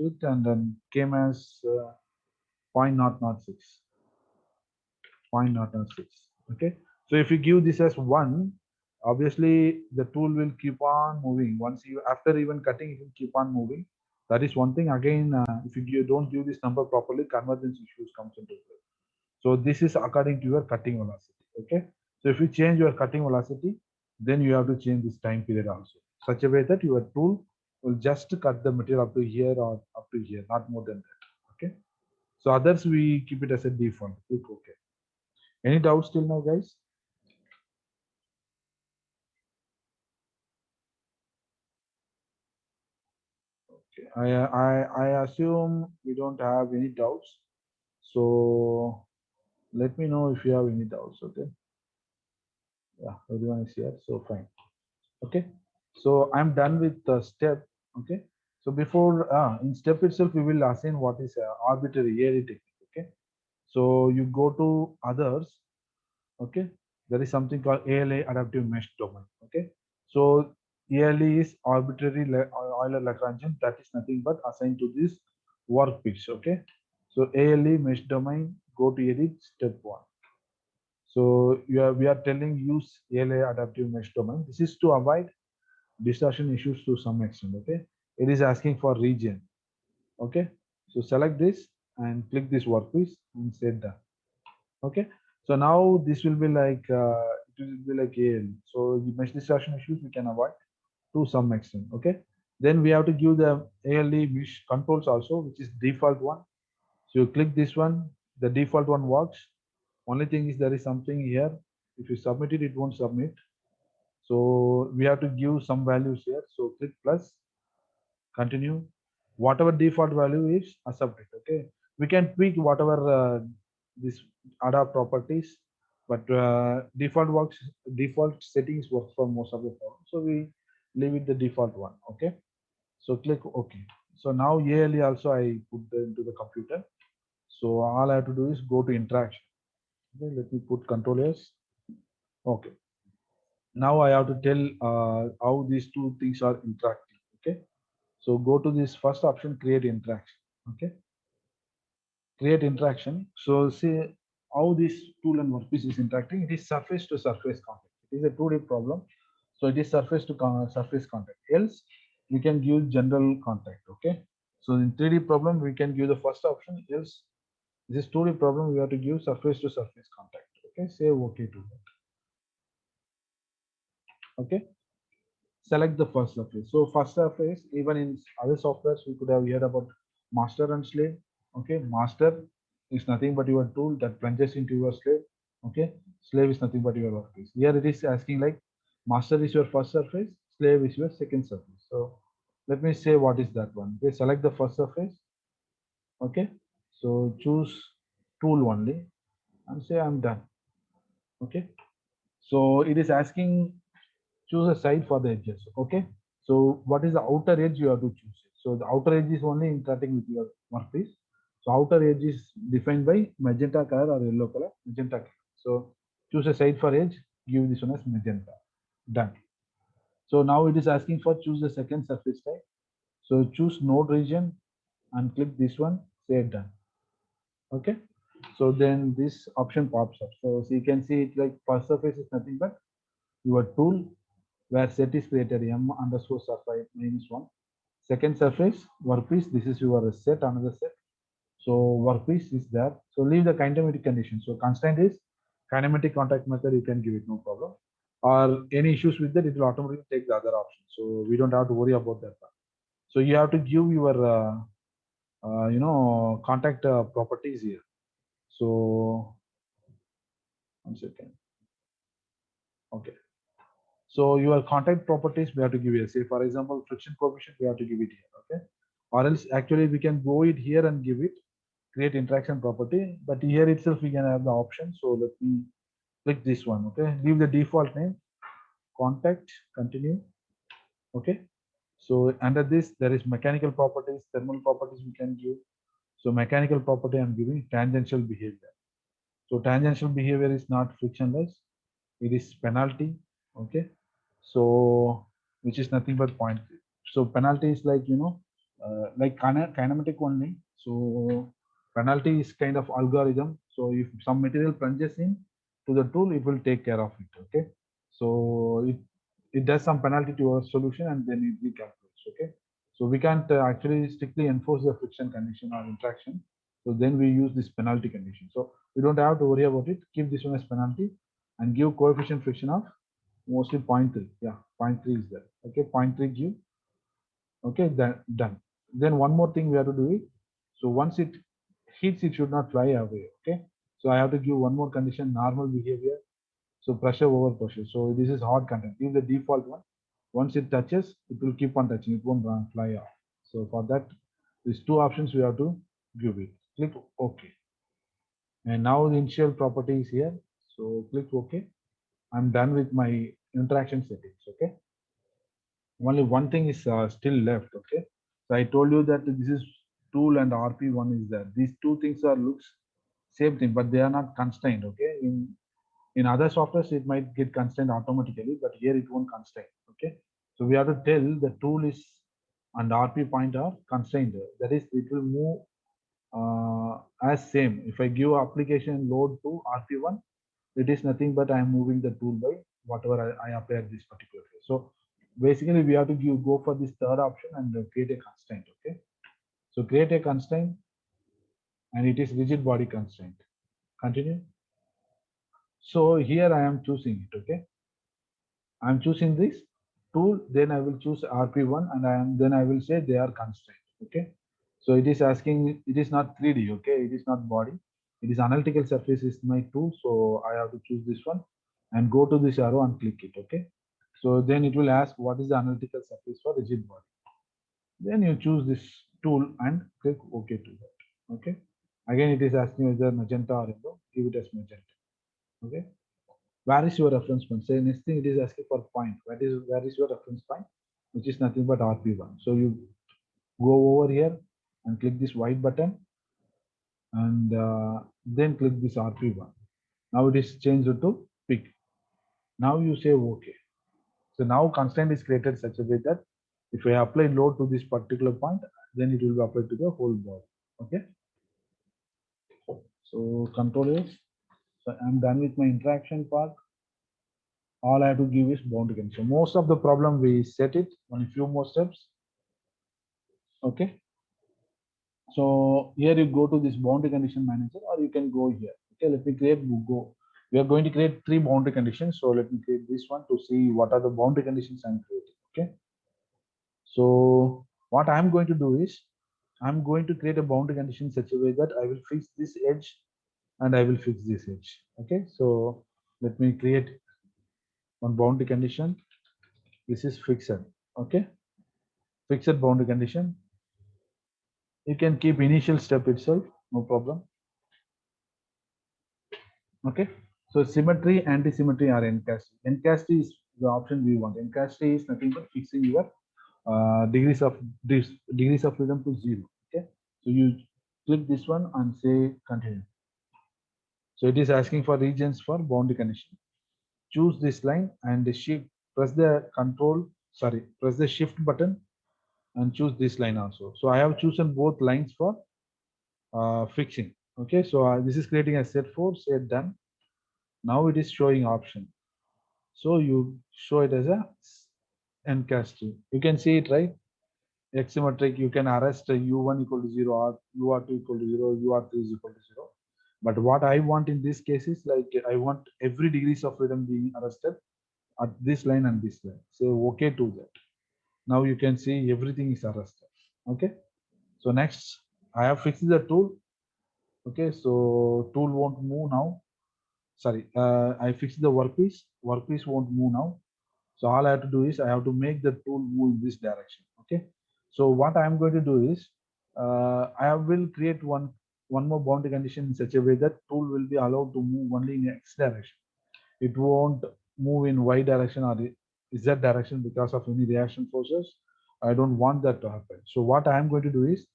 clicked and then came as 0.006. 0.006. Okay. So if you give this as 1, obviously the tool will keep on moving. Once you, after even cutting, it will keep on moving. That is one thing. Again, if you don't give this number properly, convergence issues comes into play. So this is according to your cutting velocity. Okay. So if you change your cutting velocity, then you have to change this time period also, such a way that your tool will just cut the material up to here or up to here, not more than that. Okay. So others we keep it as a default. Click OK. Any doubts till now, guys? Okay. I assume we don't have any doubts. So let me know if you have any doubts. Okay. Yeah, everyone is here. So fine. Okay. So I'm done with the step. Okay. So before in step itself, we will assign what is arbitrary ALE technique. Okay. So you go to others. Okay. There is something called ALA adaptive mesh domain. Okay. So ALE is arbitrary Euler Lagrangian. That is nothing but assigned to this workpiece. Okay. So ALE mesh domain, go to edit step 1. So we are telling use ALA adaptive mesh domain. This is to avoid distortion issues to some extent. Okay. It is asking for region. Okay. So select this and click this workpiece and set done. Okay. So now this will be like it will be like AL. So the mesh distortion issues we can avoid to some extent. Okay. Then we have to give the ALE mesh controls also, which is default one. So you click this one, the default one works. Only thing is there is something here. If you submit it, it won't submit. So we have to give some values here. So click plus, continue. Whatever default value is, accept it. Okay. We can tweak whatever this adapt properties, but default settings works for most of the forms. So we leave it the default one. Okay. So click OK. So now ALE also I put into the computer. So all I have to do is go to interaction. Okay, let me put control S. Okay. Now I have to tell how these two things are interacting. Okay. So go to this first option, create interaction. Okay. Create interaction. So see how this tool and workpiece is interacting. It is surface to surface contact. It is a 2D problem. So it is surface to surface contact. Else we can give general contact. Okay. So in 3D problem, we can give the first option. Else this 2D problem, we have to give surface to surface contact. Okay. Say OK to that. Okay. Select the first surface. So first surface, even in other softwares, we could have heard about master and slave. Okay, master is nothing but your tool that plunges into your slave. Okay, slave is nothing but your workpiece. Here it is asking like master is your first surface, slave is your second surface. So let me say what is that one. Okay, select the first surface. Okay, so choose tool only and say I'm done. Okay, so it is asking choose a side for the edges. Okay, so what is the outer edge you have to choose? So the outer edge is only interacting with your workpiece. So outer edge is defined by magenta color or yellow color, magenta color. So choose a side for edge, give this one as magenta. Done. So now it is asking for choose the second surface type. So choose node region and click this one, say done. Okay. So then this option pops up. So you can see it like first surface is nothing but your tool where set is created m underscore surface -1. Second surface workpiece, this is your set, another set. So workpiece is there. So leave the kinematic condition. So constraint is kinematic contact method, you can give it no problem. Or any issues with that, it will automatically take the other option. So we don't have to worry about that part. So you have to give your contact properties here. So 1 second. Okay. So your contact properties we have to give here. Say for example, friction coefficient we have to give it here. Okay. Or else actually we can go it here and give it create interaction property. But here itself we can have the option. So let me click this one. Okay. Leave the default name. Contact. Continue. Okay. So under this there is mechanical properties, thermal properties we can give. So mechanical property I'm giving tangential behavior. So tangential behavior is not frictionless. It is penalty. Okay. So which is nothing but point. So penalty is like like kinematic only. So penalty is kind of algorithm. So if some material plunges in to the tool, it will take care of it. Okay. So it does some penalty to our solution and then it recalculates. Okay. So we can't actually strictly enforce the friction condition or interaction. So then we use this penalty condition. So we don't have to worry about it. Keep this one as penalty and give coefficient friction of mostly zero point 0.3. Yeah, zero point 0.3 is there. Okay, 0.3 give. Okay, then done. Then one more thing we have to do it. So once it heats, it should not fly away. Okay, so I have to give one more condition: normal behavior. So pressure over pressure. So this is hot content. Give the default one. Once it touches, it will keep on touching. It won't fly off. So for that, these two options we have to give it. Click OK. And now the initial property is here. So click OK. I'm done with my interaction settings. Okay. Only one thing is still left. Okay. So I told you that this is tool and RP1 is there. These two things are looks same thing, but they are not constrained. Okay. In other softwares, it might get constrained automatically, but here it won't constrain. Okay. So we have to tell the tool is and RP point are constrained. That is, it will move as same. If I give application load to RP1, it is nothing but I am moving the tool by whatever I apply this particular phase. So basically we have to go for this third option and create a constraint. Okay. So create a constraint and it is rigid body constraint. Continue. So here I am choosing it. Okay. I'm choosing this tool, then I will choose RP1 and then I will say they are constrained. Okay. So it is asking, it is not 3D. Okay. It is not body. It is analytical surface is my tool. So I have to choose this one and go to this arrow and click it. Okay. So then it will ask what is the analytical surface for rigid body. Then you choose this tool and click OK to that. Okay. Again, it is asking whether magenta or yellow. Give it as magenta. Okay. Where is your reference point? Say next thing it is asking for point. Where is your reference point? Which is nothing but RP1. So you go over here and click this white button and then click this RP1. Now it is changed to pick. Now you say OK. So now constraint is created such a way that if I apply load to this particular point, then it will be applied to the whole body. Okay. So control is, so I'm done with my interaction part. All I have to give is boundary condition. Most of the problem we set it on a few more steps. Okay. So here you go to this boundary condition manager or you can go here. Okay, let me create go. We are going to create 3 boundary conditions. So let me create this one to see what are the boundary conditions I'm creating. Okay. So what I'm going to do is I'm going to create a boundary condition such a way that I will fix this edge and I will fix this edge. Okay. So let me create one boundary condition. This is fixed. Okay. Fixed boundary condition. You can keep initial step itself, no problem. Okay. So symmetry, anti-symmetry are encastre. Encastre is the option we want. Encastre is nothing but fixing your degrees of freedom to 0. Okay. So you click this one and say continue. So it is asking for regions for boundary condition. Choose this line and the shift. Press the shift button and choose this line also. So I have chosen both lines for fixing. Okay. So this is creating a set 4. Say done. Now it is showing option. So you show it as a encastre. You can see it, right? Axisymmetric, you can arrest u1 equal to 0 or ur2 equal to 0, ur3 is equal to 0. But what I want in this case is like I want every degrees of freedom being arrested at this line and this line. So okay to that. Now you can see everything is arrested. Okay. So next I have fixed the tool. Okay. So tool won't move now. Sorry, I fixed the workpiece. Workpiece won't move now. So all I have to do is I have to make the tool move in this direction. Okay. So what I am going to do is I will create one more boundary condition in such a way that tool will be allowed to move only in X direction. It won't move in Y direction or Z direction because of any reaction forces. I don't want that to happen. So what I am going to do is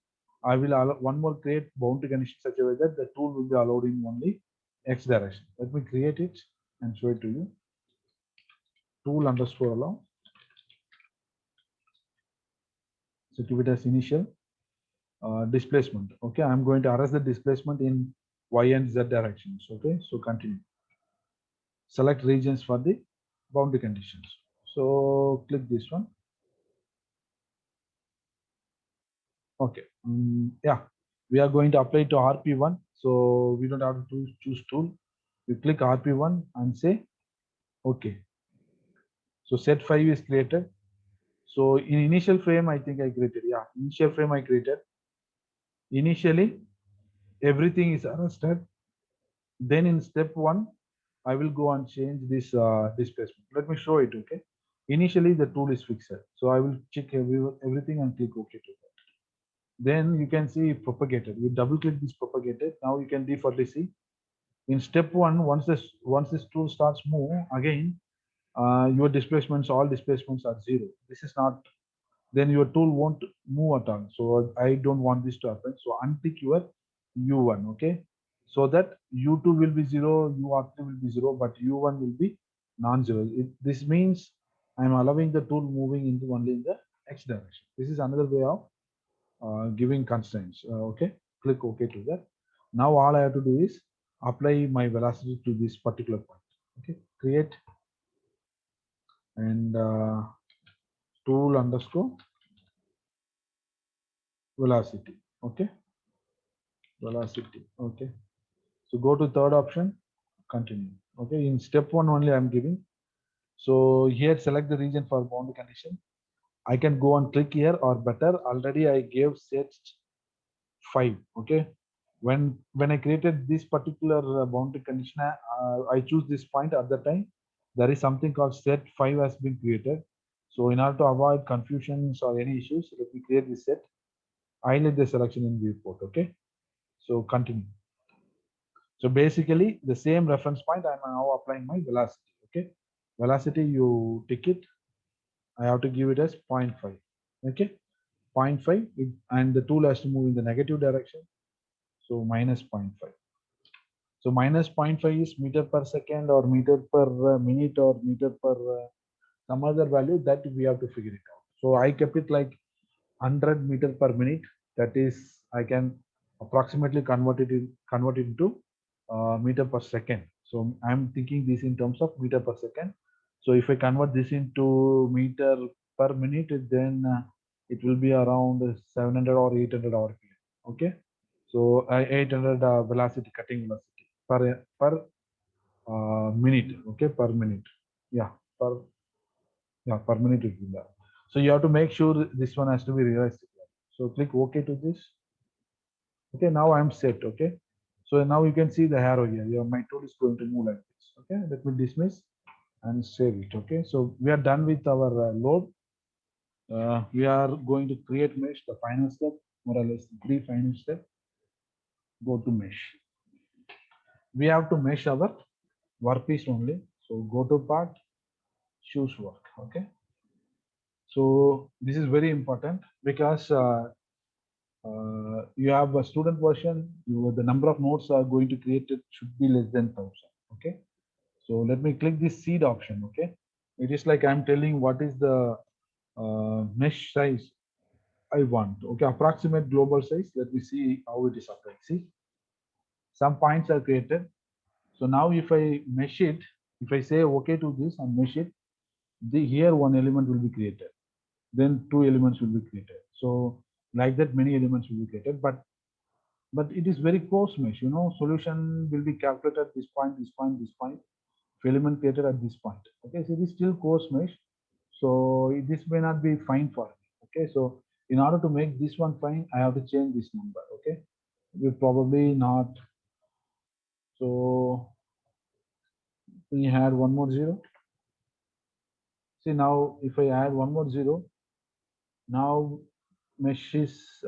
I will allow one more create boundary condition such a way that the tool will be allowed in only X direction. Let me create it and show it to you. Tool underscore allow. So give it as initial. displacement. Okay, I'm going to arrest the displacement in y and z directions. Okay, so continue. Select regions for the boundary conditions. So click this one. Okay, yeah, we are going to apply to RP1. So we don't have to choose tool. You click RP1 and say okay. So set 5 is created. So in initial frame, I think I created. Yeah, initial frame I created. Initially, everything is arrested. Then in step 1, I will go and change this displacement. Let me show it. Okay. Initially, the tool is fixed. So I will check everything and click OK to that. Then you can see propagated. You double click this propagated. Now you can defaultly see. In step 1, once this tool starts move again, your displacements, all displacements are 0. This is not, then your tool won't move at all. So I don't want this to happen. So untick your U1, okay? So that U2 will be 0, U3 will be 0, but U1 will be non-zero. This means I'm allowing the tool moving into only in the X direction. This is another way of giving constraints. Okay, click OK to that. Now all I have to do is apply my velocity to this particular point. Okay, create and tool underscore velocity. Okay, velocity. Okay, so go to third option, continue. Okay, in step 1 only I'm giving. So here select the region for boundary condition. I can go and click here, or better, already I gave set 5. Okay, when I created this particular boundary condition, I choose this point at the time. There is something called set 5 has been created. So in order to avoid confusions or any issues, let me create this set. Highlight the selection in viewport. Okay, so continue. So basically the same reference point, I'm now applying my velocity. Okay, velocity, you tick it. I have to give it as 0.5. Okay, 0.5, and the tool has to move in the negative direction. So minus 0.5. So minus 0.5 is meter per second or meter per minute or meter per some other value that we have to figure it out. So I kept it like 100 meter per minute. That is, I can approximately convert it into meter per second. So I'm thinking this in terms of meter per second. So if I convert this into meter per minute, then it will be around 700 or 800 RPM. Okay. So 800 velocity, cutting velocity per minute. Okay, per minute. Yeah, per minute it will be. So you have to make sure this one has to be realistic. So click OK to this. Okay, now I'm set. Okay, so now you can see the arrow here. My tool is going to move like this. Okay, let me dismiss and save it. Okay, so we are done with our load. We are going to create mesh, the final step, more or less 3 final steps. Go to mesh. We have to mesh our workpiece only. So go to part, choose work. Okay, so this is very important because you have a student version, the number of nodes are going to create it should be less than 1,000. Okay, so let me click this seed option. Okay, it is like I'm telling what is the mesh size I want. Okay, approximate global size. Let me see how it is applied. See, some points are created. So now if I mesh it, if I say okay to this and mesh it, here one element will be created, then 2 elements will be created. So like that many elements will be created, but it is very close mesh. Solution will be calculated at this point, this point, this point, element created at this point. Okay, so it is still coarse mesh, so this may not be fine for me. Okay, so in order to make this one fine, I have to change this number. Okay, we probably not. So we had one more zero. See, now if I add one more zero, now mesh is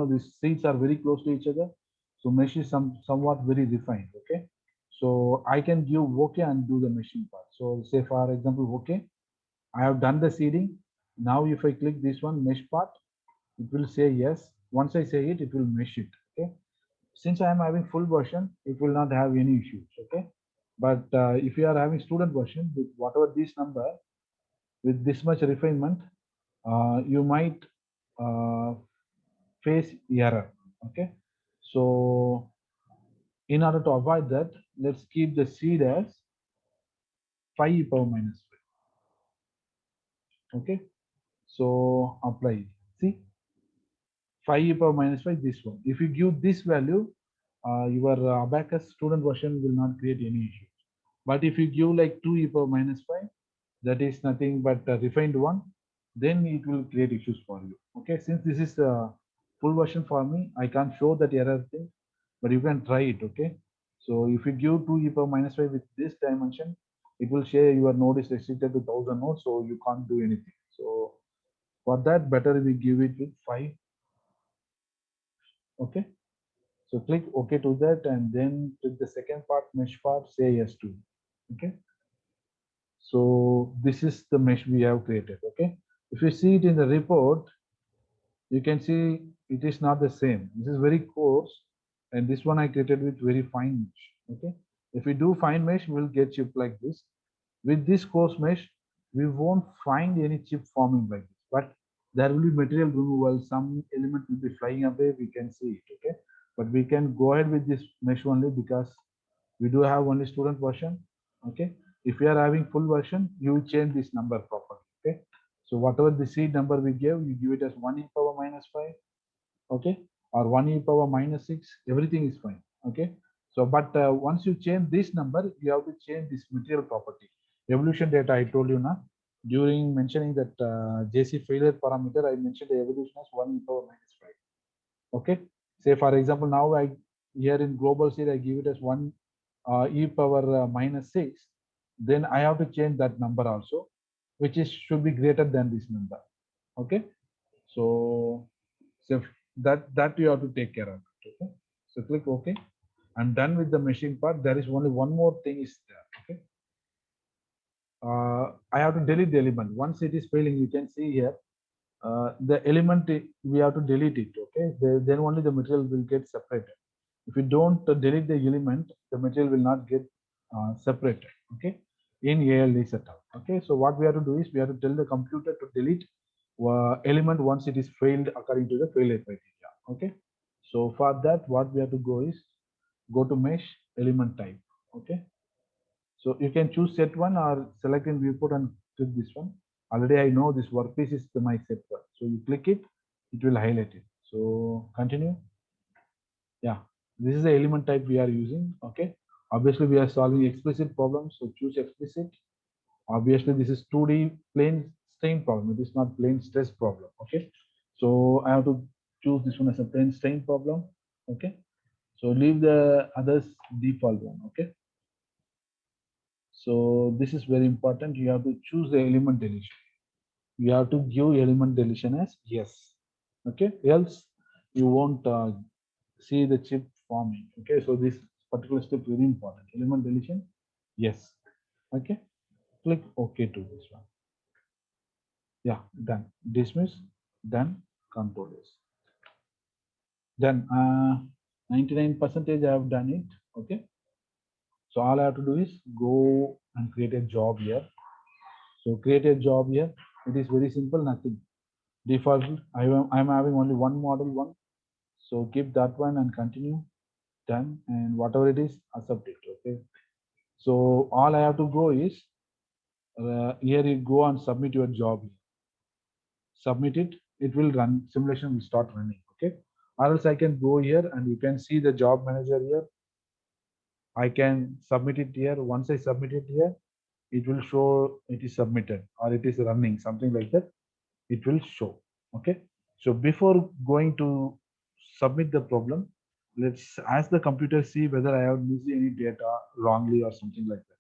these seeds are very close to each other, so mesh is somewhat very refined. Okay, so I can give okay and do the meshing part. So say for example, okay, I have done the seeding. Now if I click this one mesh part, it will say yes. Once I say it, it will mesh it. Okay, since I am having full version, it will not have any issues. Okay, but if you are having student version with whatever this number, with this much refinement, you might uh, face error. Okay, so in order to avoid that, let's keep the seed as 5 e power minus 5. Okay, so apply. See, 5 e power minus 5, this one. If you give this value, your Abaqus student version will not create any issue. But if you give like 2 e power minus 5, that is nothing but a refined one, then it will create issues for you. Okay, since this is the full version for me, I can't show that error thing, but you can try it. Okay, so if you give 2 e power minus 5 with this dimension, it will say your node is restricted to 1000 nodes, so you can't do anything. So for that, better we give it with 5. Okay, so click OK to that, and then click the second part, mesh part, say yes to. Okay, so this is the mesh we have created. Okay, if you see it in the report, you can see it is not the same. This is very coarse, and this one I created with very fine mesh. Okay, if we do fine mesh, we'll get chip like this. With this coarse mesh, we won't find any chip forming like this, but there will be material removal. Some element will be flying away. We can see it. Okay, but we can go ahead with this mesh only because we do have only student version. Okay, if you are having full version, you will change this number properly. Okay, so whatever the seed number we gave, you give it as 1 e power minus 5. Okay, or 1 e power minus 6, everything is fine. Okay, so but once you change this number, you have to change this material property. Evolution data I told you now, during mentioning that JC failure parameter, I mentioned the evolution as 1 e power minus 5. Okay, say for example, now I here in global seed I give it as 1 e power minus 6, then I have to change that number also, which is should be greater than this number. Okay, so that you have to take care of it. Okay, so click OK. I'm done with the machine part. There is only one more thing is there. Okay, I have to delete the element. Once it is failing, you can see here the element we have to delete it. Okay, then only the material will get separated. If you don't delete the element, the material will not get separated. Okay, in ALD setup. Okay, so what we have to do is we have to tell the computer to delete element once it is failed according to the failure criteria. Okay, so for that, what we have to go is go to mesh element type. Okay, so you can choose set one or select in viewport and click this one. Already I know this workpiece is my set one. So you click it, it will highlight it. So continue. Yeah, this is the element type we are using. Okay, obviously we are solving explicit problems, so choose explicit. Obviously this is 2D plane strain problem, it is not plane stress problem. Okay, so I have to choose this one as a plane strain problem. Okay, so leave the others default one. Okay, so this is very important. You have to choose the element deletion. You have to give element deletion as yes. Okay, else you won't see the chip forming. Okay, so this particular step very important. Element deletion, yes. Okay, click OK to this one. Yeah, done. Dismiss, done. Control S. Done. 99% I have done it. Okay, so all I have to do is go and create a job here. So create a job here. It is very simple, nothing. Default, I'm having only one model one. So keep that one and continue. Done. And whatever it is, accept it. Okay. So all I have to go is here you go and submit your job. Submit it. It will run. Simulation will start running. Okay. Or else I can go here and you can see the job manager here. I can submit it here. Once I submit it here, it will show it is submitted or it is running, something like that. It will show. Okay, so before going to submit the problem, let's ask the computer, see whether I have missed any data wrongly or something like that.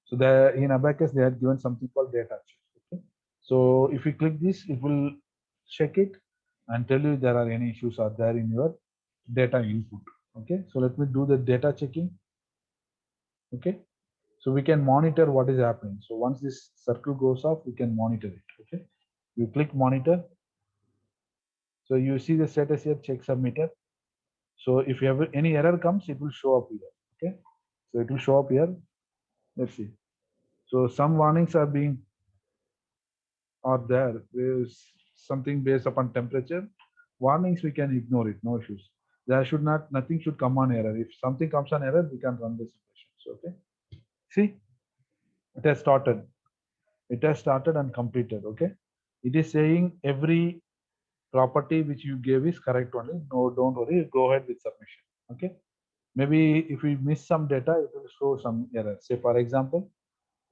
So the in Abaqus they had given something called data check. Okay, so if you click this, it will check it and tell you there are any issues are there in your data input. Okay, so let me do the data checking. Okay, so we can monitor what is happening. So once this circle goes off, we can monitor it. Okay, you click monitor. So you see the status here, check submitted. So if you have any error comes, it will show up here. Okay, so it will show up here. Let's see. So some warnings are there. There is something based upon temperature. Warnings we can ignore it, no issues. There should not nothing should come on error. If something comes on error, we can run this simulations. Okay. See, it has started. It has started and completed. Okay. It is saying every property which you gave is correct only. No, don't worry. Go ahead with submission. Okay. Maybe if we miss some data, it will show some error. Say for example,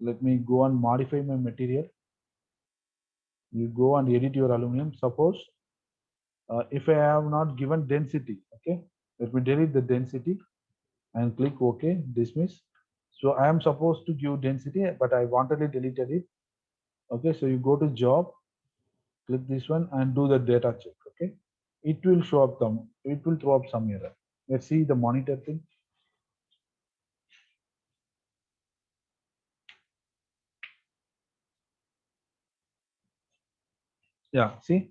let me go and modify my material. You go and edit your aluminum. Suppose if I have not given density, okay, let me delete the density and click OK, dismiss. So I am supposed to give density, but I wanted it deleted it. Okay, so you go to job, click this one and do the data check. Okay, it will show up some, it will throw up some error. Let's see the monitor thing. Yeah, see,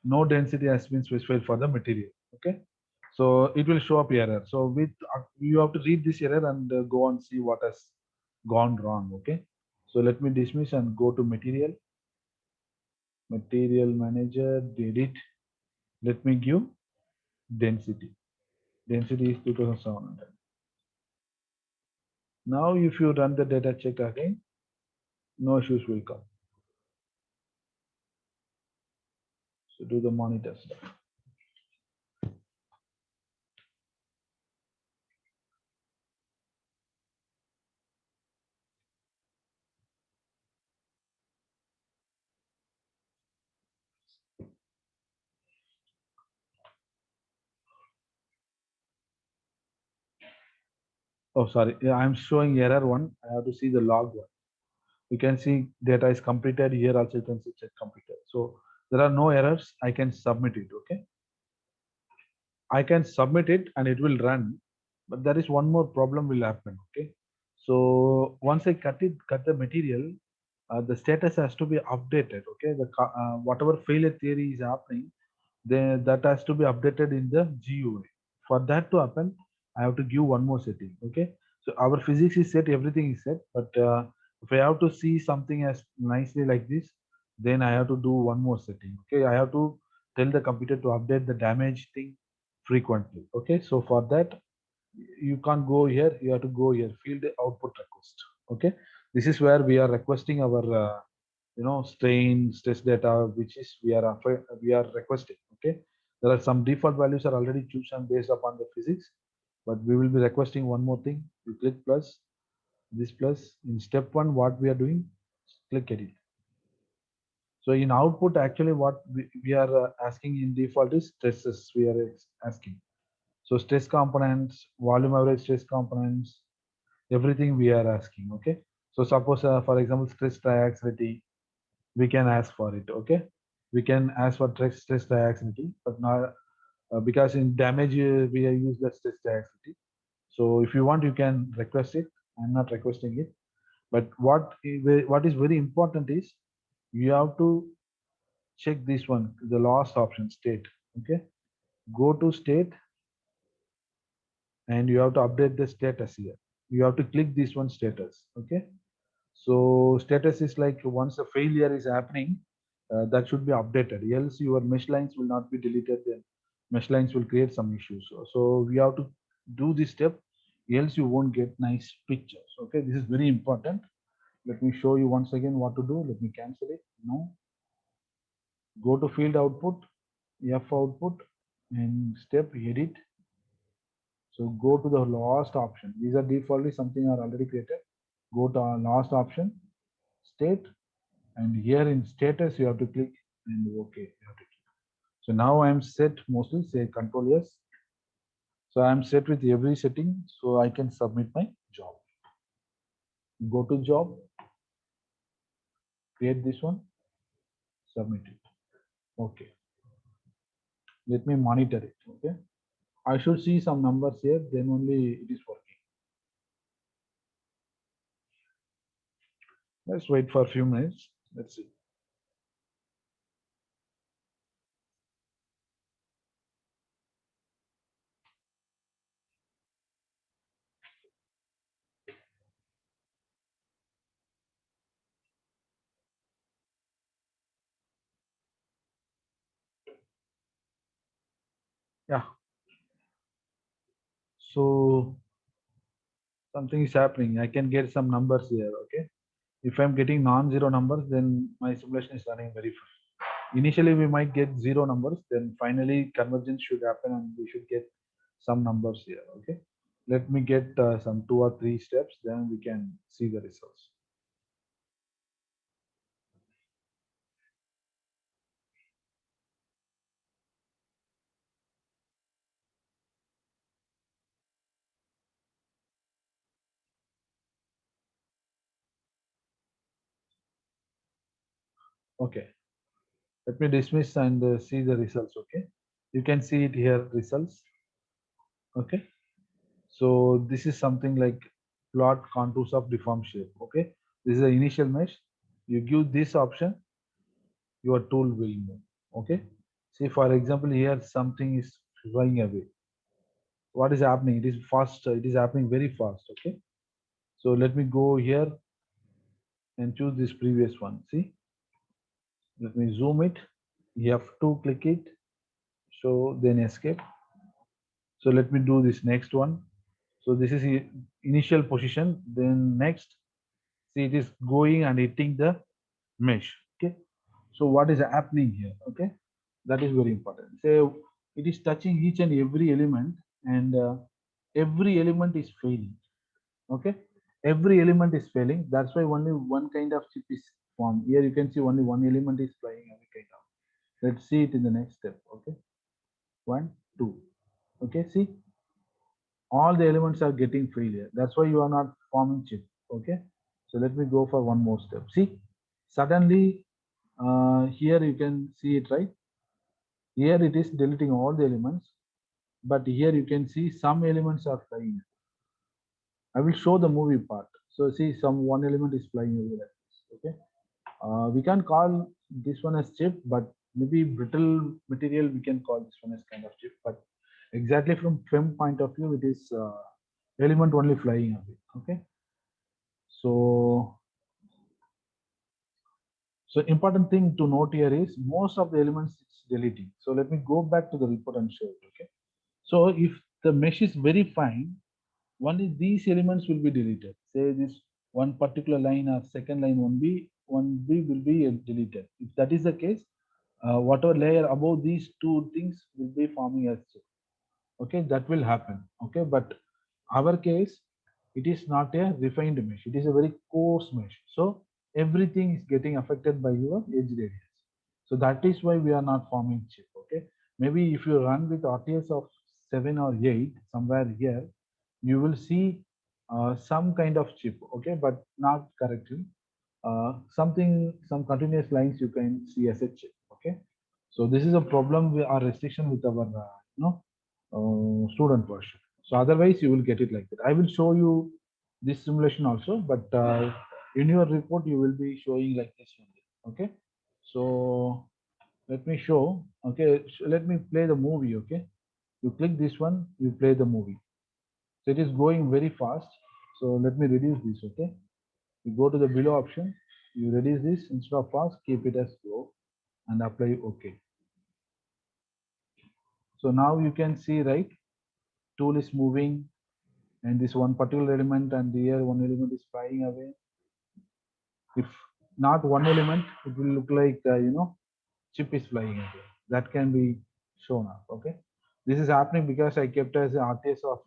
no density has been specified for the material. Okay, so it will show up error. So with you have to read this error and go and see what has gone wrong. Okay, so let me dismiss and go to material manager, edit. Let me give density. Density is 2700. Now if you run the data check again, no issues will come. So do the monitor stuff. Oh, sorry. Yeah, I'm showing error one. I have to see the log one. You can see data is completed. Here also you can see check completed. So there are no errors. I can submit it. Okay. I can submit it and it will run. But there is one more problem will happen. Okay. So once I cut the material, the status has to be updated. Okay. Whatever failure theory is happening, then that has to be updated in the GUI. For that to happen, I have to give one more setting. Okay. So our physics is set, everything is set, but if I have to see something as nicely like this, then I have to do one more setting. Okay. I have to tell the computer to update the damage thing frequently. Okay. So for that, you can't go here. You have to go here. Field output request. Okay. This is where we are requesting our strain stress data which is we are requesting. Okay, there are some default values are already chosen based upon the physics, but we will be requesting one more thing. You click plus, this plus in step one. What we are doing, click edit. So in output, actually what we are asking in default is stresses. We are asking, so stress components, volume average stress components, everything we are asking. Okay, so suppose for example stress triaxility, we can ask for it. Okay, we can ask for stress diaxility, but not because in damage we use the stress diaxility. So if you want, you can request it. I'm not requesting it, but what is very important is you have to check this one, the last option, state. Okay, go to state and you have to update the status here. You have to click this one, status. Okay, so status is like once a failure is happening, that should be updated. Else your mesh lines will not be deleted. Then mesh lines will create some issues. So we have to do this step. Else you won't get nice pictures. Okay, this is very important. Let me show you once again what to do. Let me cancel it. No, go to field output, F output, and step edit. So go to the last option. These are defaultly something are already created. Go to our last option, state, and here in status you have to click and OK. You have to click. So now I am set mostly. Say Control S. So I am set with every setting, so I can submit my job. Go to job, create this one, submit it. Okay. Let me monitor it. Okay. I should see some numbers here. Then only it is working. Let's wait for a few minutes. Let's see. Yeah. So something is happening. I can get some numbers here. Okay. If I'm getting non-zero numbers, then my simulation is running very fast. Initially, we might get zero numbers. Then finally, convergence should happen, and we should get some numbers here. Okay. Let me get some 2 or 3 steps. Then we can see the results. Okay. Let me dismiss and see the results. Okay. You can see it here. Results. Okay. So this is something like plot contours of deformed shape. Okay. This is the initial mesh. You give this option, your tool will move. Okay. See, for example, here something is flying away. What is happening? It is fast. It is happening very fast. Okay. So let me go here and choose this previous one. See, let me zoom it. You have to click it. So then escape. So let me do this next one. So this is the initial position. Then next, see, it is going and hitting the mesh. Okay. So what is happening here? Okay. That is very important. So it is touching each and every element, and every element is failing. Okay. Every element is failing. That's why only one kind of chip is formed. Here you can see only one element is flying away kind of. Let's see it in the next step. Okay. One, two. Okay. See, all the elements are getting failure. That's why you are not forming chip. Okay. So let me go for one more step. See, suddenly here you can see it, right? Here it is deleting all the elements, but here you can see some elements are flying. I will show the movie part. So see, some one element is flying away like this. Okay. We can call this one as chip, but maybe brittle material we can call this one as kind of chip. But exactly from film point of view, it is element only flying away. Okay. So so important thing to note here is most of the elements it's deleting. So let me go back to the report and show it. Okay. So if the mesh is very fine, only these elements will be deleted. Say this one particular line or second line 1B will be deleted. If that is the case, whatever layer above these two things will be forming as chip. Okay, that will happen. Okay, but our case, it is not a refined mesh. It is a very coarse mesh. So everything is getting affected by your edge radius. So that is why we are not forming chip. Okay, maybe if you run with RTS of 7 or 8 somewhere here, you will see some kind of chip. Okay, but not correctly. Some continuous lines you can see as a chip. Okay, so this is a problem with our restriction with our student version. So otherwise you will get it like that. I will show you this simulation also, but in your report you will be showing like this only. Okay. So let me show. Okay. Let me play the movie. Okay. You click this one, you play the movie. So it is going very fast. So let me reduce this. Okay. You go to the below option. You reduce this instead of fast, keep it as slow and apply OK. So now you can see, right? Tool is moving and this one particular element and here one element is flying away. If not one element, it will look like chip is flying away. That can be shown up. Okay, this is happening because I kept as RTS of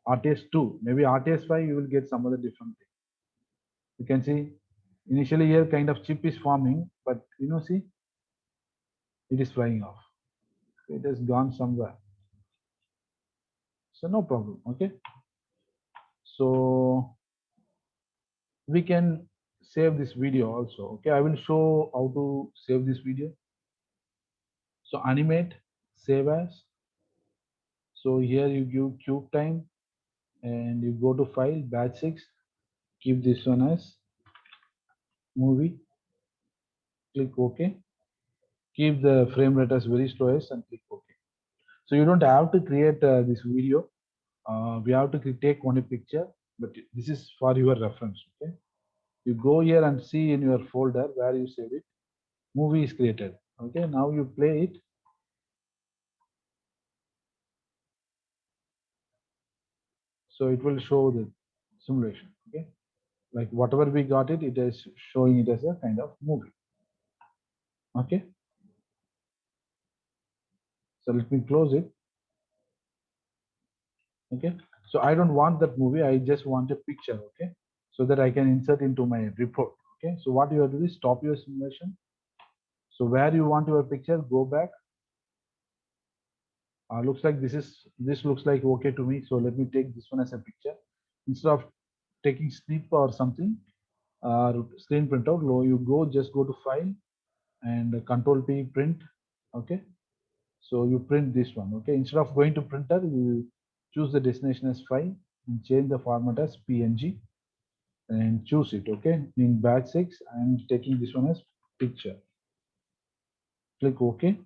RTS2. Maybe RTS5 you will get some other different thing. You can see initially here kind of chip is forming, but see it is flying off. It has gone somewhere. So no problem. Okay, so we can save this video also. Okay, I will show how to save this video. So animate, save as. So here you give cube time and you go to file batch 6, keep this one as movie, click OK, keep the frame rate as very slowest and click OK. So you don't have to create this video. We have to take only picture, but this is for your reference. Okay, you go here and see in your folder where you save it. Movie is created. Okay, now you play it. So it will show the simulation. Okay, like whatever we got it, it is showing it as a kind of movie. Okay, so let me close it. Okay, so I don't want that movie, I just want a picture. Okay, so that I can insert into my report. Okay, so what you have to do is stop your simulation. So where you want your picture, go back. Looks like this looks like okay to me, so let me take this one as a picture instead of taking snip or something. Screen printout, you just go to file and control P, print. Okay, so you print this one. Okay, instead of going to printer, you choose the destination as file and change the format as PNG and choose it. Okay, in batch 6 I'm taking this one as picture. Click OK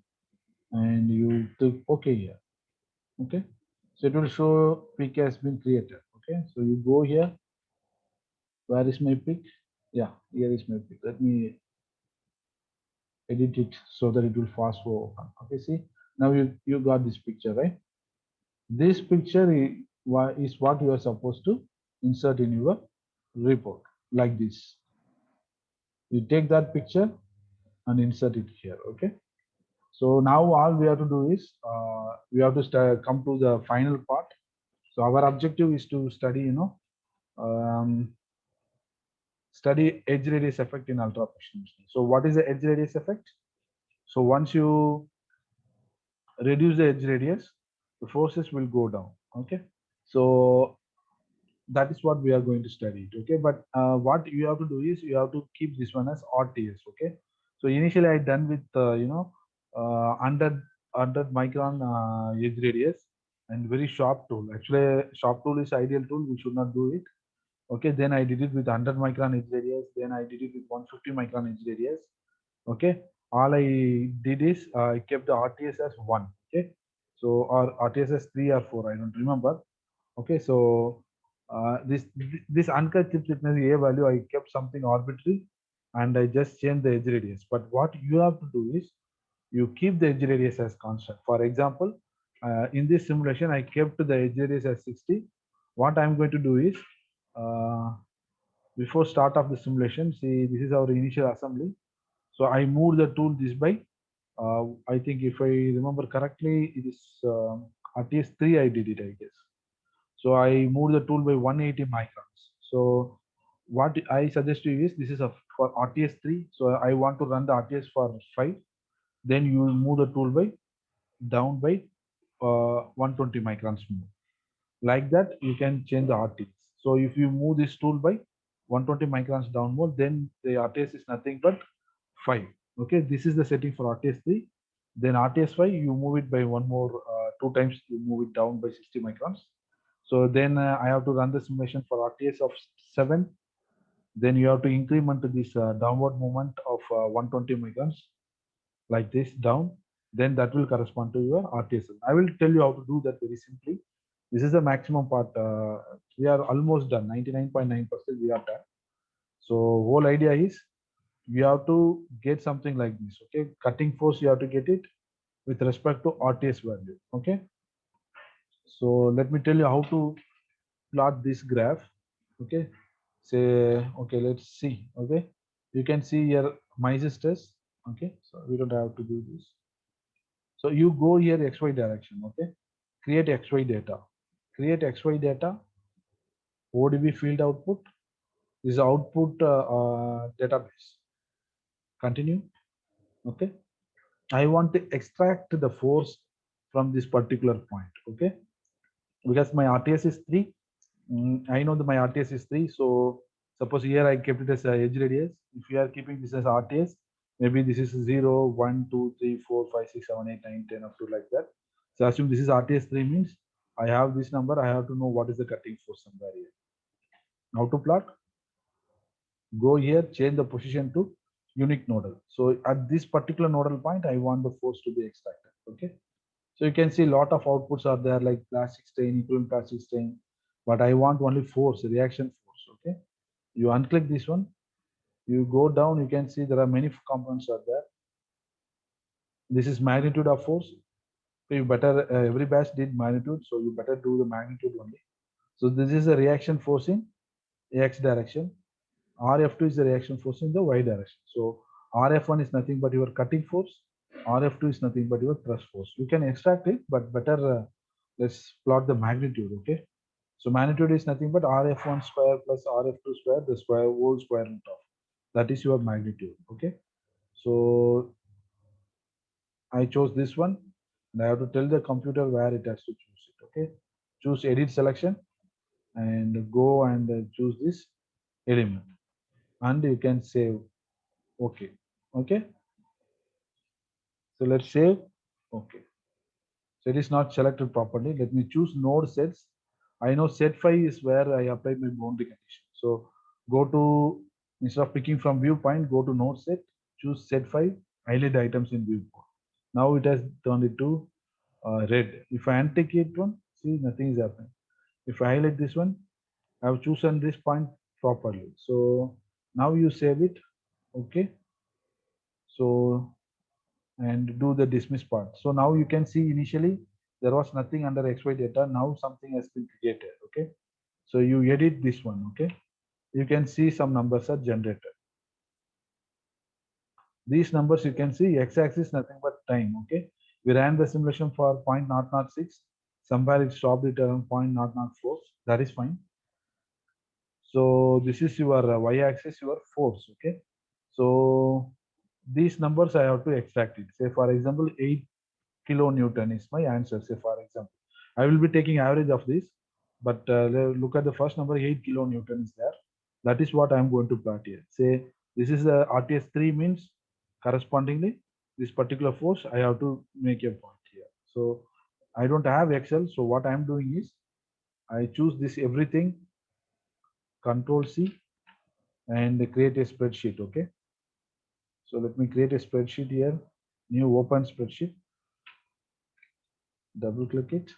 and you click OK here. Okay, so it will show pic has been created. Okay, so you go here. Where is my pic? Yeah, here is my pic. Let me edit it so that it will fast open. Okay, see, now you got this picture, right? This picture is what you are supposed to insert in your report, like this. You take that picture and insert it here. Okay, so now all we have to do is we have to come to the final part. So our objective is to study, um, study edge radius effect in ultra precision machining. So what is the edge radius effect? So once you reduce the edge radius, the forces will go down. Okay, so that is what we are going to study it. Okay, but what you have to do is you have to keep this one as RTS. Okay, so initially I done with 100 micron edge radius and very sharp tool. Actually sharp tool is ideal tool, we should not do it. Okay, then I did it with 100 micron edge radius, then I did it with 150 micron edge radius. Okay, all I did is I kept the RTS as 1. Okay, so or RTS as 3 or 4, I don't remember. Okay, so this uncut chip thickness A value I kept something arbitrary and I just changed the edge radius. But what you have to do is you keep the edge radius as constant. For example, in this simulation I kept the edge radius as 60. What I'm going to do is uh, before start of the simulation, see, this is our initial assembly. So I moved the tool this by I think if I remember correctly, it is RTS 3 I did it, I guess. So I moved the tool by 180 microns. So what I suggest to you is this is for RTS 3. So I want to run the RTS for 5. Then you move the tool by down by 120 microns more. Like that, you can change the RTS. So if you move this tool by 120 microns down more, then the RTS is nothing but 5. Okay, this is the setting for RTS 3. Then RTS 5, you move it by one more, 2 times, you move it down by 60 microns. So then I have to run the simulation for RTS of 7. Then you have to increment this downward movement of 120 microns like this down. Then that will correspond to your RTS. I will tell you how to do that very simply. This is the maximum part. We are almost done. 99.9% we are done. So whole idea is you have to get something like this. Okay, cutting force you have to get it with respect to RTS value. Okay, so let me tell you how to plot this graph. Okay, say okay, let's see. Okay, you can see here my sisters. Okay, so we don't have to do this. So you go here XY direction. Okay, create XY data. Create XY data. ODB field output. This is output database. Continue. Okay, I want to extract the force from this particular point. Okay, because my RTS is 3. I know that my RTS is 3. So suppose here I kept it as edge radius. If you are keeping this as RTS, maybe this is 0, 1, 2, 3, 4, 5, 6, 7, 8, 9, 10, up to like that. So assume this is RTS 3 means I have this number. I have to know what is the cutting force somewhere here. How to plot? Go here, change the position to unique nodal. So at this particular nodal point, I want the force to be extracted. Okay. So you can see a lot of outputs are there like plastic strain, equivalent plastic strain, but I want only force, reaction force. Okay. You unclick this one, you go down, you can see there are many components are there. This is magnitude of force. So you better, every batch did magnitude, so you better do the magnitude only. So this is a reaction force in x direction. Rf2 is the reaction force in the y direction. So Rf1 is nothing but your cutting force. Rf2 is nothing but your thrust force. You can extract it, but better let's plot the magnitude. Okay. So magnitude is nothing but Rf1 square plus Rf2 square, the square whole square root of. That is your magnitude. Okay. So I chose this one, and I have to tell the computer where it has to choose it. Okay. Choose edit selection and go and choose this element, and you can save. Okay. Okay. So let's save. Okay. So it is not selected properly. Let me choose node sets. I know set 5 is where I applied my boundary condition. So go to, instead of picking from viewpoint, go to node set, choose set 5, highlight the items in viewport. Now it has turned it to red. If I untick it one, see nothing is happening. If I highlight this one, I have chosen this point properly. So now you save it. Okay. So and do the dismiss part. So now you can see initially there was nothing under XY data. Now something has been created. Okay. So you edit this one. Okay. You can see some numbers are generated. These numbers you can see x-axis nothing but time. Okay. We ran the simulation for 0.006. Somewhere it stopped it around 0.004. That is fine. So this is your y-axis, your force. Okay. So these numbers I have to extract it. Say for example, 8 kilonewton is my answer. Say for example, I will be taking average of this, but look at the first number, 8 kilonewton is there. That is what I am going to plot here. Say this is a RTS3 means correspondingly this particular force I have to make a point here. So I don't have Excel. So what I am doing is I choose this everything, Control C, and create a spreadsheet. Okay. So let me create a spreadsheet here, new open spreadsheet, double click it.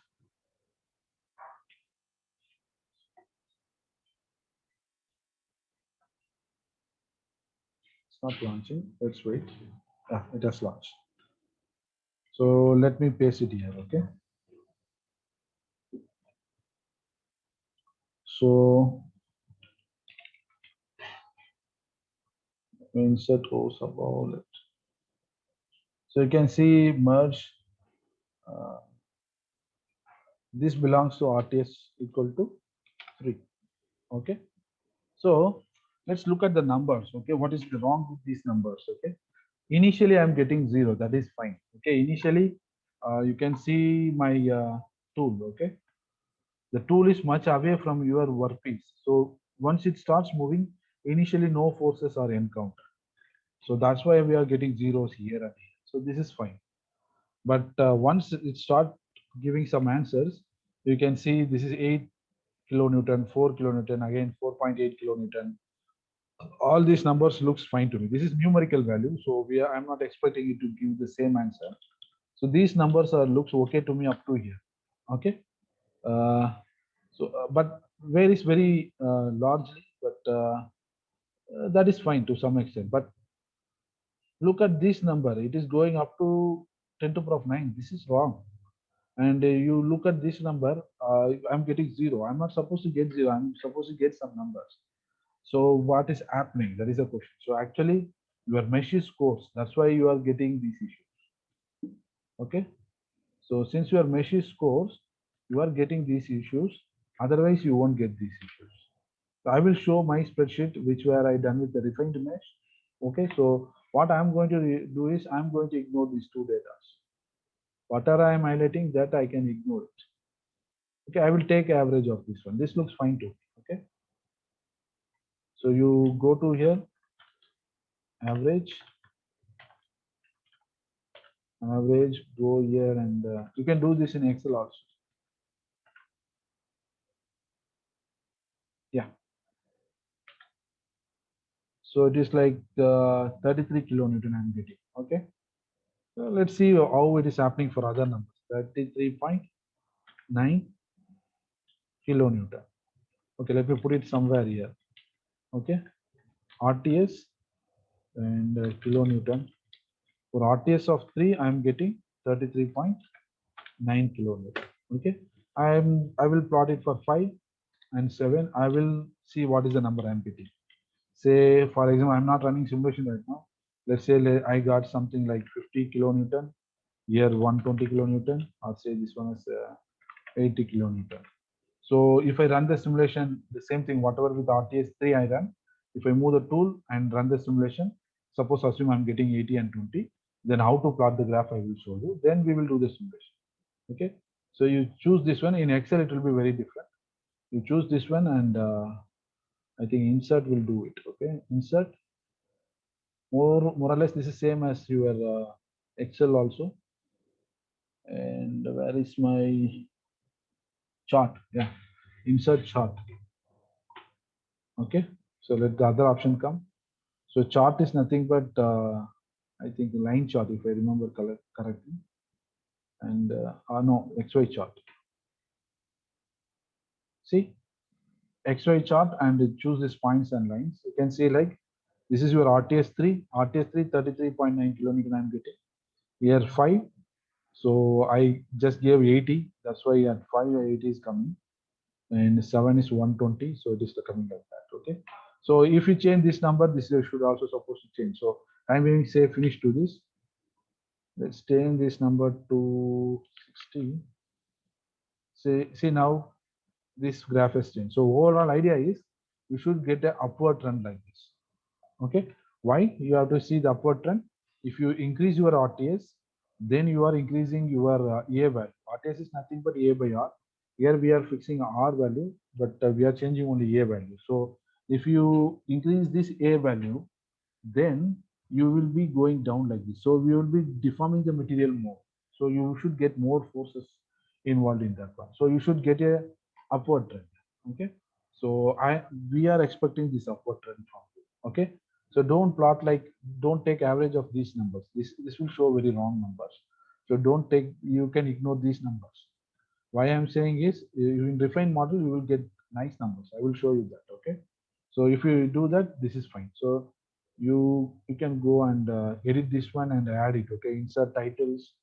It's not launching. Let's wait. Ah, it has launched. So let me paste it here. Okay. So insert rows about it. So you can see merge. Uh, this belongs to RTS equal to 3. Okay. So let's look at the numbers. Okay. What is wrong with these numbers? Okay. Initially, I'm getting 0. That is fine. Okay. Initially, you can see my tool. Okay. The tool is much away from your workpiece. So once it starts moving, initially no forces are encountered. So that's why we are getting zeros here and here. So this is fine. But once it starts giving some answers, you can see this is 8 kilonewton, 4 kilonewton, again 4.8 kilonewton. All these numbers looks fine to me. This is numerical value. So I'm not expecting it to give the same answer. So these numbers are looks okay to me up to here. Okay. But varies very largely, but that is fine to some extent. But look at this number; it is going up to 10 to the power of 9. This is wrong. And you look at this number, I'm getting 0. I'm not supposed to get 0. I'm supposed to get some numbers. So what is happening? That is a question. So actually, your mesh is coarse. That's why you are getting these issues. Okay. So since your mesh is coarse, you are getting these issues. Otherwise, you won't get these issues. So I will show my spreadsheet, which where I done with the refined mesh. Okay, so what I'm going to do is I'm going to ignore these two data. Whatever I am highlighting, that I can ignore it. Okay, I will take average of this one. This looks fine to me. Okay, so you go to here, average, go here, and you can do this in Excel also. Yeah. So it is like 33 kilonewton I'm getting. Okay. So let's see how it is happening for other numbers. 33.9 kilonewton. Okay, let me put it somewhere here. Okay, RTS and kilonewton. For RTS of 3, I am getting 33.9 kilonewton. Okay, I will plot it for 5. and 7, I will see what is the number I'm getting. Say, for example, I'm not running simulation right now. Let's say I got something like 50 kilonewton, here 120 kilonewton, or say this one is 80 kilonewton. So if I run the simulation, the same thing, whatever with RTS3 I run, if I move the tool and run the simulation, suppose assume I'm getting 80 and 20, then how to plot the graph I will show you. Then we will do the simulation. Okay. So you choose this one. In Excel, it will be very different. You choose this one, and I think insert will do it. Okay. Insert. More or less, this is same as your Excel also. And where is my chart? Yeah. Insert chart. Okay. So let the other option come. So chart is nothing but I think line chart, if I remember correctly, and no, XY chart. See, XY chart, and choose these points and lines. You can see like this is your RTS3, RTS3 33.9 kilonewton I'm getting. Here 5. So I just gave 80. That's why at 5 80 is coming, and 7 is 120. So it is coming like that. Okay. So if you change this number, this should also supposed to change. So I'm going to say finish to this. Let's change this number to 60. See now this graph has changed. So overall idea is you should get an upward trend like this. Okay. Why? You have to see the upward trend. If you increase your RTS, then you are increasing your A value. RTS is nothing but A by R. Here we are fixing R value, but we are changing only A value. So if you increase this A value, then you will be going down like this. So we will be deforming the material more. So you should get more forces involved in that one. So you should get a upward trend. Okay. So we are expecting this upward trend from you. Okay. So don't plot like, don't take average of these numbers. This will show very wrong numbers. So don't take, you can ignore these numbers. Why I'm saying is in refined model, you will get nice numbers. I will show you that. Okay. So if you do that, this is fine. So you can go and edit this one and add it. Okay. Insert titles.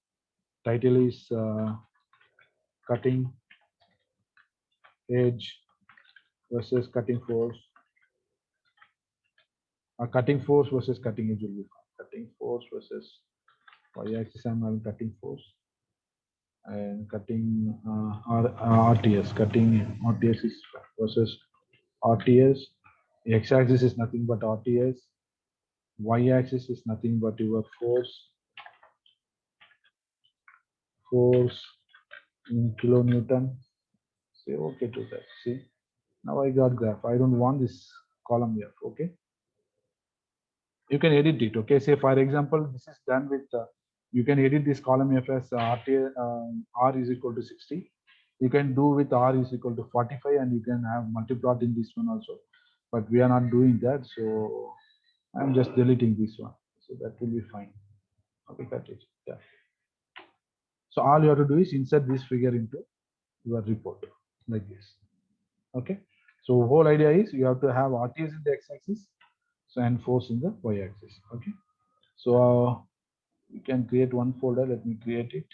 Title is cutting edge versus cutting force. Cutting force versus cutting edge will be fine. Cutting force versus y-axis. I'm having cutting force and cutting RTS. Cutting RTS is versus RTS. X-axis is nothing but RTS. Y-axis is nothing but your force in kilonewton. Say okay to that. See, now I got graph. I don't want this column here. Okay. You can edit it. Okay. Say for example, this is done with. You can edit this column F as R is equal to 60. You can do with R is equal to 45, and you can have multiplot in this one also. But we are not doing that, so I'm just deleting this one. So that will be fine. Okay, got it. Yeah. So all you have to do is insert this figure into your report like this. Okay. So whole idea is you have to have RTS in the x-axis, so and force in the y-axis. Okay. So you can create one folder. Let me create it.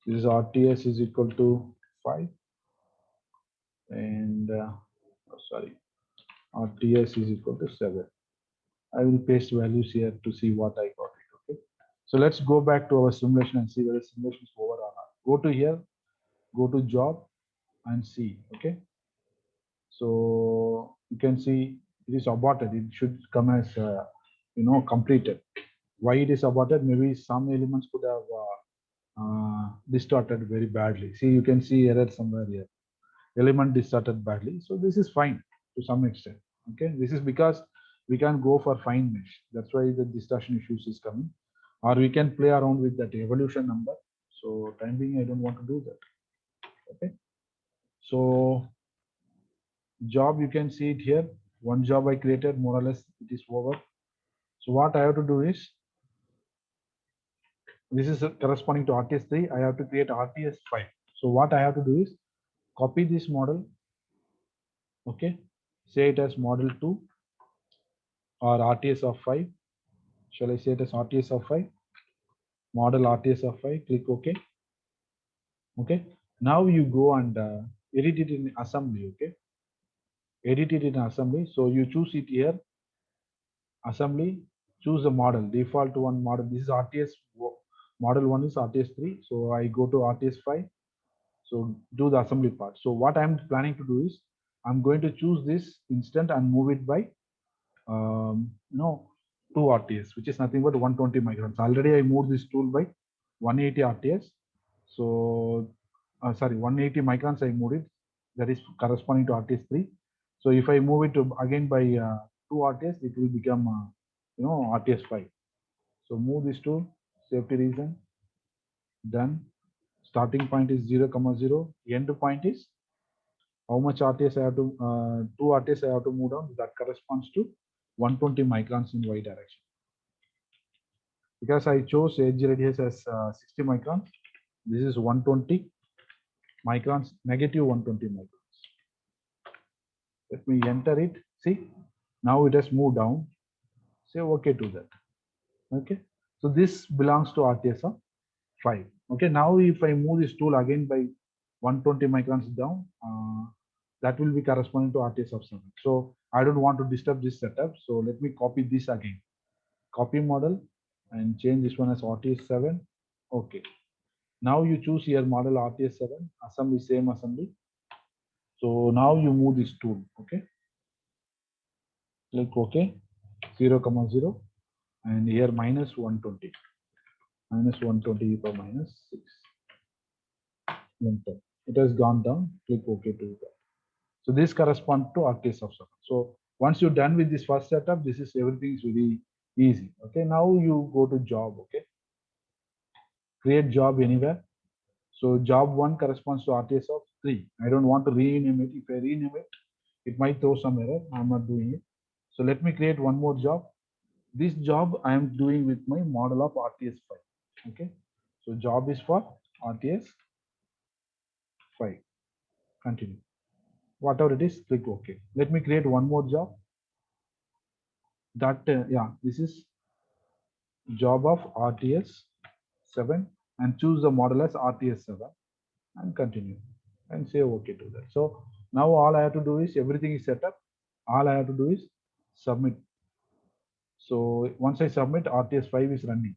This is RTS is equal to 5, and sorry, RTS is equal to 7. I will paste values here to see what I got it. Okay. So let's go back to our simulation and see whether simulation is over or not. Go to here, go to job and see. Okay. So you can see it is aborted. It should come as completed. Why it is aborted? Maybe some elements could have distorted very badly. See, you can see error somewhere here. Element distorted badly. So this is fine to some extent. Okay, this is because we can go for fine mesh. That's why the distortion issues is coming. Or we can play around with that evolution number. So time being, I don't want to do that. Okay. So job, you can see it here. One job I created, more or less it is over. So what I have to do is, this is corresponding to RTS3. I have to create RTS5. So what I have to do is copy this model. Okay. Say it as model 2 or RTS of 5. Shall I say it as RTS of 5? Model RTS of 5. Click OK. Okay. Now you go and edit it in assembly. Okay. edit it in assembly. So you choose it here, assembly, choose the model, default one model. This is RTS, model one is RTS3. So I go to RTS5. So do the assembly part. So what I'm planning to do is I'm going to choose this instant and move it by you know 2 RTS, which is nothing but 120 microns. Already I moved this tool by 180 RTS. So sorry, 180 microns I moved it. That is corresponding to RTS3. So if I move it to again by 2 RTS, it will become RTS5. So move this tool, safety reason, done. Starting point is 0, 0. End point is how much RTS I have to 2 RTS I have to move down. That corresponds to 120 microns in Y direction. Because I chose edge radius as 60 microns, this is 120 microns, negative 120 microns. Let me enter it. See, now it has moved down. Say OK to that. Okay, so this belongs to RTS of 5. Okay, now if I move this tool again by 120 microns down, that will be corresponding to RTS of 7. So I don't want to disturb this setup. So let me copy this again. Copy model and change this one as RTS 7. Okay. Now you choose your model RTS 7, assembly, same assembly. So now you move this tool. Okay. Click OK. 0, 0. And here minus 120. Minus 120 per minus 6. Enter. It has gone down. Click OK to that. So this corresponds to RTS of 7. So once you're done with this first setup, this is everything is very easy. Okay. Now you go to job. Okay. Create job anywhere. So job 1 corresponds to RTS of 3. I don't want to rename it. If I rename it, it might throw some error. I'm not doing it. So let me create one more job. This job I am doing with my model of RTS 5. Okay. So job is for RTS 5. Continue. Whatever it is, click OK. Let me create one more job. That yeah, this is job of RTS 7 and choose the model as RTS 7 and continue and say OK to that. So now all I have to do is everything is set up. All I have to do is submit. So once I submit, RTS 5 is running.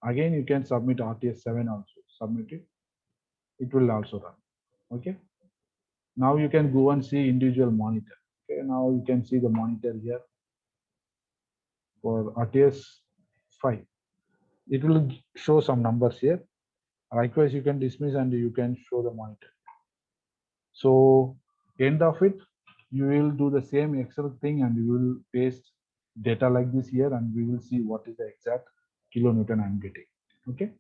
Again, you can submit RTS 7 also. Submit it. It will also run. Okay. Now you can go and see individual monitor. Okay. Now you can see the monitor here for RTS 5. It will show some numbers here. Likewise, you can dismiss and you can show the monitor. So end of it, you will do the same Excel thing and you will paste data like this here and we will see what is the exact kilonewton I'm getting. Okay.